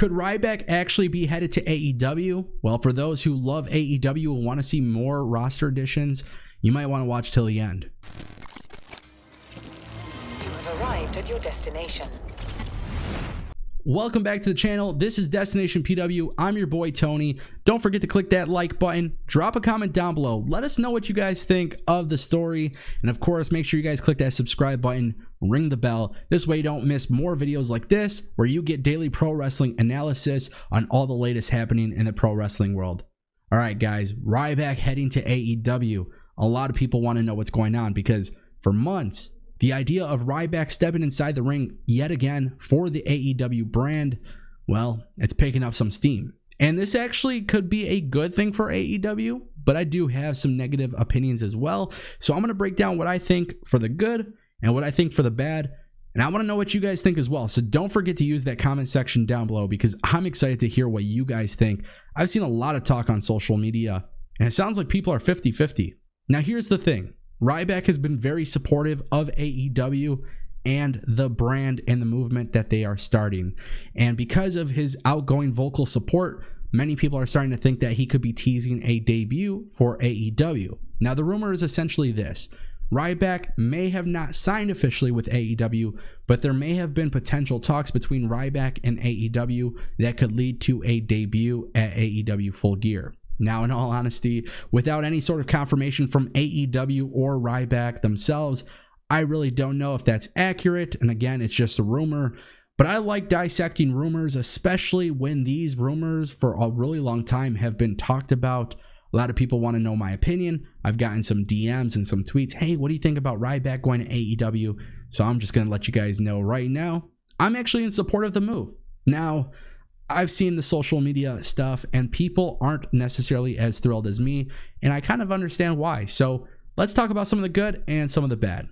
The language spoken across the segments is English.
Could Ryback actually be headed to AEW? Well, for those who love AEW and want to see more roster additions, you might want to watch till the end. You have arrived at your destination. Welcome back to the channel. This is Destination PW. I'm your boy Tony. Don't forget to click that like button. Drop a comment down below. Let us know what you guys think of the story. And of course, make sure you guys click that subscribe button. Ring the bell. This way you don't miss more videos like this where you get daily pro wrestling analysis on all the latest happening in the pro wrestling world. All right, guys. Ryback heading to AEW. A lot of people want to know what's going on because for months, the idea of Ryback stepping inside the ring yet again for the AEW brand, well, it's picking up some steam. And this actually could be a good thing for AEW, but I do have some negative opinions as well. So I'm going to break down what I think for the good and what I think for the bad. And I want to know what you guys think as well. So don't forget to use that comment section down below because I'm excited to hear what you guys think. I've seen a lot of talk on social media, and it sounds like people are 50-50. Now, here's the thing. Ryback has been very supportive of AEW and the brand and the movement that they are starting. And because of his outgoing vocal support, many people are starting to think that he could be teasing a debut for AEW. Now, the rumor is essentially this. Ryback may have not signed officially with AEW, but there may have been potential talks between Ryback and AEW that could lead to a debut at AEW Full Gear. Now, in all honesty, without any sort of confirmation from AEW or Ryback themselves, I really don't know if that's accurate. And again, it's just a rumor. But I like dissecting rumors, especially when these rumors for a really long time have been talked about. A lot of people want to know my opinion. I've gotten some DMs and some tweets. Hey, what do you think about Ryback going to AEW? So I'm just going to let you guys know right now, I'm actually in support of the move. Now, I've seen the social media stuff and people aren't necessarily as thrilled as me, and I kind of understand why. So let's talk about some of the good and some of the bad.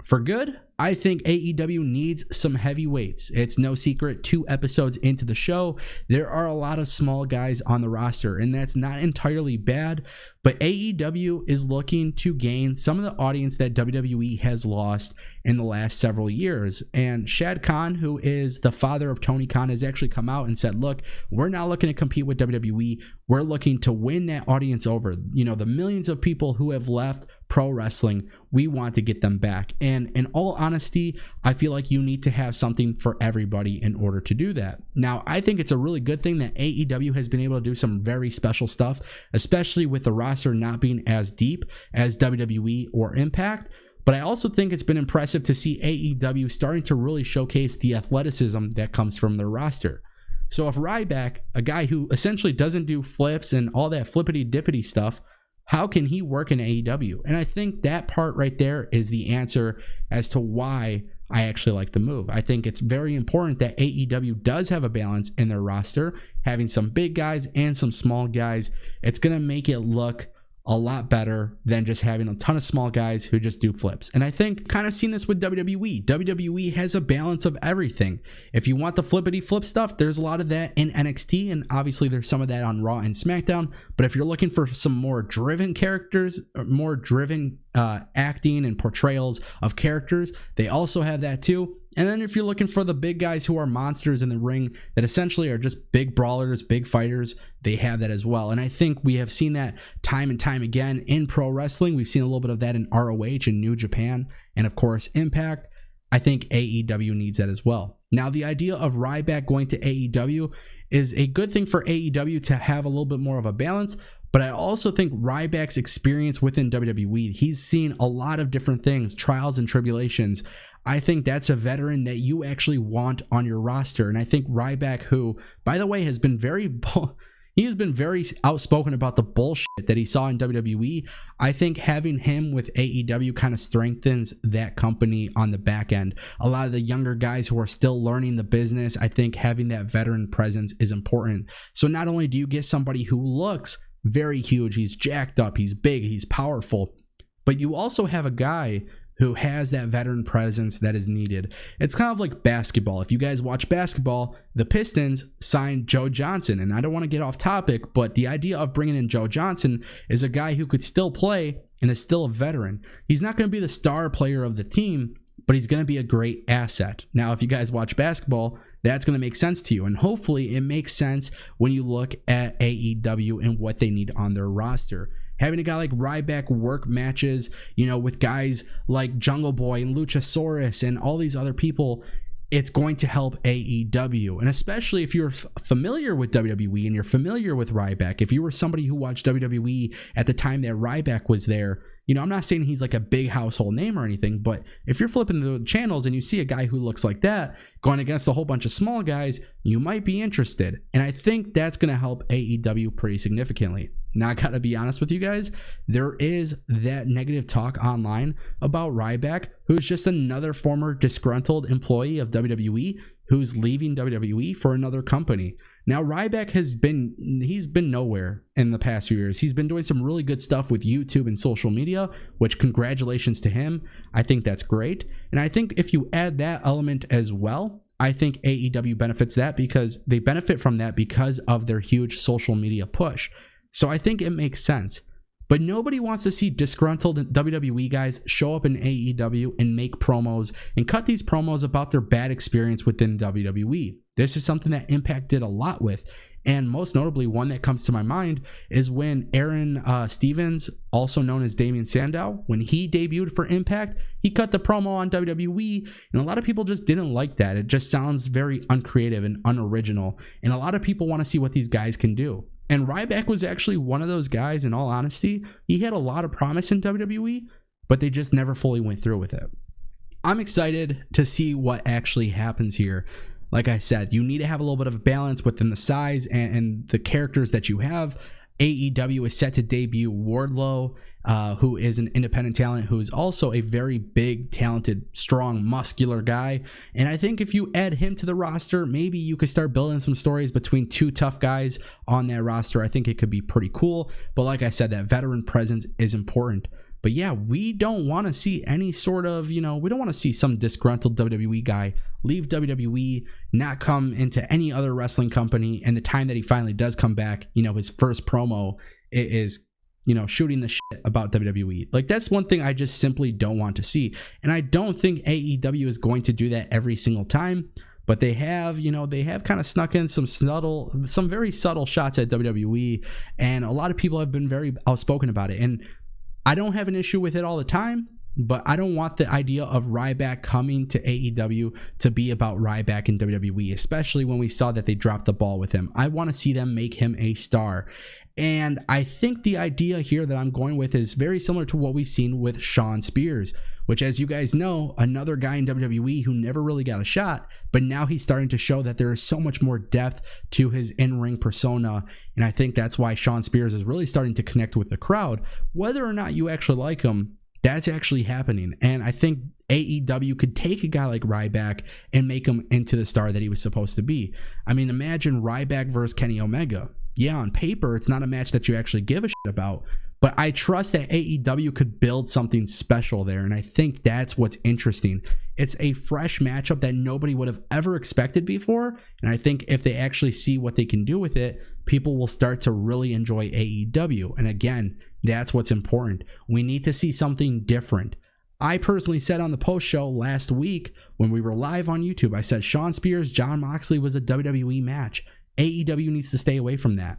For good, I think AEW needs some heavyweights. It's no secret, 2 episodes into the show, there are a lot of small guys on the roster, and that's not entirely bad, but AEW is looking to gain some of the audience that WWE has lost in the last several years. And Shad Khan, who is the father of Tony Khan, has actually come out and said, look, we're not looking to compete with WWE. We're looking to win that audience over. You know, the millions of people who have left pro wrestling, we want to get them back. And in all honesty, I feel like you need to have something for everybody in order to do that. Now, I think it's a really good thing that AEW has been able to do some very special stuff, especially with the roster not being as deep as WWE or Impact. But I also think it's been impressive to see AEW starting to really showcase the athleticism that comes from their roster. So if Ryback, a guy who essentially doesn't do flips and all that flippity-dippity stuff, how can he work in AEW? And I think that part right there is the answer as to why I actually like the move. I think it's very important that AEW does have a balance in their roster, having some big guys and some small guys. It's going to make it look a lot better than just having a ton of small guys who just do flips. And I think kind of seen this with WWE. WWE has a balance of everything. If you want the flippity flip stuff, there's a lot of that in NXT, and obviously there's some of that on Raw and SmackDown. But if you're looking for some more driven characters, more driven acting and portrayals of characters, they also have that too. And then if you're looking for the big guys who are monsters in the ring that essentially are just big brawlers, big fighters, they have that as well. And I think we have seen that time and time again in pro wrestling. We've seen a little bit of that in ROH and New Japan and of course Impact. I think AEW needs that as well. Now, the idea of Ryback going to AEW is a good thing for AEW to have a little bit more of a balance. But I also think Ryback's experience within WWE, he's seen a lot of different things, trials and tribulations. I think that's a veteran that you actually want on your roster. And I think Ryback, who, by the way, has been very outspoken about the bullshit that he saw in WWE. I think having him with AEW kind of strengthens that company on the back end. A lot of the younger guys who are still learning the business, I think having that veteran presence is important. So not only do you get somebody who looks very huge, he's jacked up, he's big, he's powerful, but you also have a guy who has that veteran presence that is needed. It's kind of like basketball. If you guys watch basketball, the Pistons signed Joe Johnson, and I don't want to get off topic, but the idea of bringing in Joe Johnson is a guy who could still play and is still a veteran. He's not going to be the star player of the team, but he's going to be a great asset. Now, if you guys watch basketball, that's going to make sense to you. And hopefully it makes sense when you look at AEW and what they need on their roster. Having a guy like Ryback work matches, with guys like Jungle Boy and Luchasaurus and all these other people, it's going to help AEW. And especially if you're familiar with WWE and you're familiar with Ryback, if you were somebody who watched WWE at the time that Ryback was there, I'm not saying he's like a big household name or anything, but if you're flipping the channels and you see a guy who looks like that going against a whole bunch of small guys, you might be interested. And I think that's going to help AEW pretty significantly. Now, I gotta be honest with you guys, there is that negative talk online about Ryback, who's just another former disgruntled employee of WWE who's leaving WWE for another company. Now, Ryback he's been nowhere in the past few years. He's been doing some really good stuff with YouTube and social media, which congratulations to him. I think that's great. And I think if you add that element as well, I think AEW benefits that because they benefit from that because of their huge social media push. So I think it makes sense. But nobody wants to see disgruntled WWE guys show up in AEW and make promos and cut these promos about their bad experience within WWE. This is something that Impact did a lot with. And most notably, one that comes to my mind is when Aaron Stevens, also known as Damian Sandow, when he debuted for Impact, he cut the promo on WWE, and a lot of people just didn't like that. It just sounds very uncreative and unoriginal, and a lot of people want to see what these guys can do. And Ryback was actually one of those guys, in all honesty. He had a lot of promise in WWE, but they just never fully went through with it. I'm excited to see what actually happens here. Like I said, you need to have a little bit of balance within the size and the characters that you have. AEW is set to debut Wardlow, who is an independent talent, who is also a very big, talented, strong, muscular guy. And I think if you add him to the roster, maybe you could start building some stories between two tough guys on that roster. I think it could be pretty cool. But like I said, that veteran presence is important. But yeah, we don't want to see any sort of, we don't want to see some disgruntled WWE guy leave WWE, not come into any other wrestling company, and the time that he finally does come back, his first promo is, shooting the shit about WWE. Like, that's one thing I just simply don't want to see. And I don't think AEW is going to do that every single time. But they have kind of snuck in some very subtle shots at WWE, and a lot of people have been very outspoken about it. And I don't have an issue with it all the time, but I don't want the idea of Ryback coming to AEW to be about Ryback in WWE, especially when we saw that they dropped the ball with him. I want to see them make him a star. And I think the idea here that I'm going with is very similar to what we've seen with Shawn Spears, which, as you guys know, another guy in WWE who never really got a shot, but now he's starting to show that there is so much more depth to his in-ring persona. And I think that's why Shawn Spears is really starting to connect with the crowd. Whether or not you actually like him, that's actually happening. And I think AEW could take a guy like Ryback and make him into the star that he was supposed to be. I mean, imagine Ryback versus Kenny Omega. Yeah, on paper, it's not a match that you actually give a shit about, but I trust that AEW could build something special there, and I think that's what's interesting. It's a fresh matchup that nobody would have ever expected before, and I think if they actually see what they can do with it, people will start to really enjoy AEW. And again, that's what's important. We need to see something different. I personally said on the post show last week when we were live on YouTube, I said Shawn Spears, Jon Moxley was a WWE match. AEW needs to stay away from that.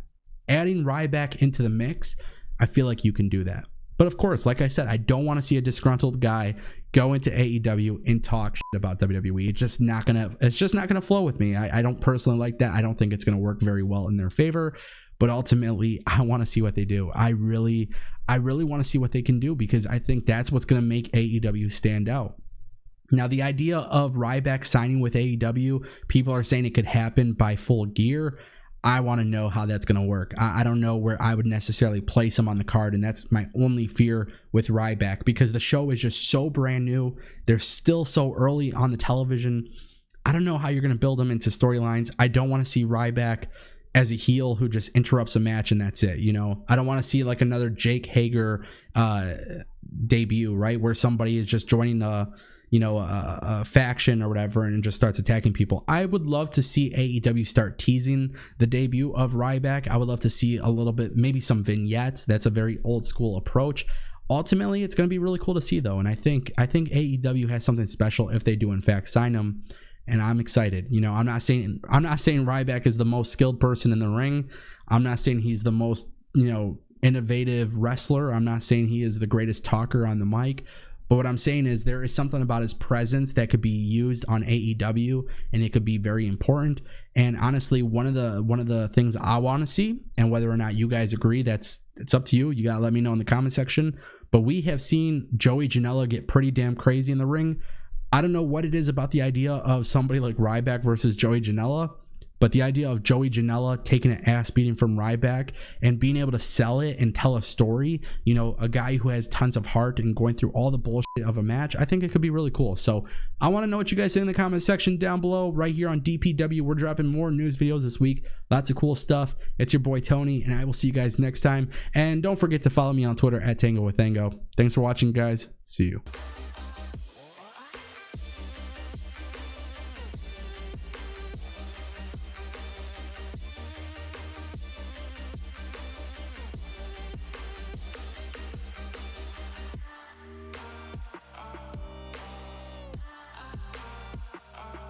Adding Ryback into the mix, I feel like you can do that. But of course, like I said, I don't want to see a disgruntled guy go into AEW and talk shit about WWE. It's just not gonna flow with me. I don't personally like that. I don't think it's gonna work very well in their favor. But ultimately, I want to see what they do. I really want to see what they can do, because I think that's what's gonna make AEW stand out. Now, the idea of Ryback signing with AEW, people are saying it could happen by Full Gear. I want to know how that's going to work. I don't know where I would necessarily place him on the card, and that's my only fear with Ryback, because the show is just so brand new. They're still so early on the television. I don't know how you're going to build them into storylines. I don't want to see Ryback as a heel who just interrupts a match and that's it. I don't want to see like another Jake Hager debut, right, where somebody is just joining a faction or whatever and just starts attacking people. I would love to see AEW start teasing the debut of Ryback. I would love to see a little bit, maybe some vignettes. That's a very old school approach. Ultimately, it's going to be really cool to see though. And I think AEW has something special if they do in fact sign him. and I'm excited. You know, I'm not saying Ryback is the most skilled person in the ring. I'm not saying he's the most, you know, innovative wrestler. I'm not saying he is the greatest talker on the mic. But what I'm saying is there is something about his presence that could be used on AEW, and it could be very important. And honestly, one of the things I want to see, and whether or not you guys agree, it's up to you. You gotta let me know in the comment section. But we have seen Joey Janela get pretty damn crazy in the ring. I don't know what it is about the idea of somebody like Ryback versus Joey Janela, but the idea of Joey Janela taking an ass beating from Ryback and being able to sell it and tell a story, you know, a guy who has tons of heart and going through all the bullshit of a match, I think it could be really cool. So I want to know what you guys say in the comment section down below. Right here on DPW, we're dropping more news videos this week. Lots of cool stuff. It's your boy Tony, and I will see you guys next time. And don't forget to follow me on Twitter at Tango with Tango. Thanks for watching, guys. See you.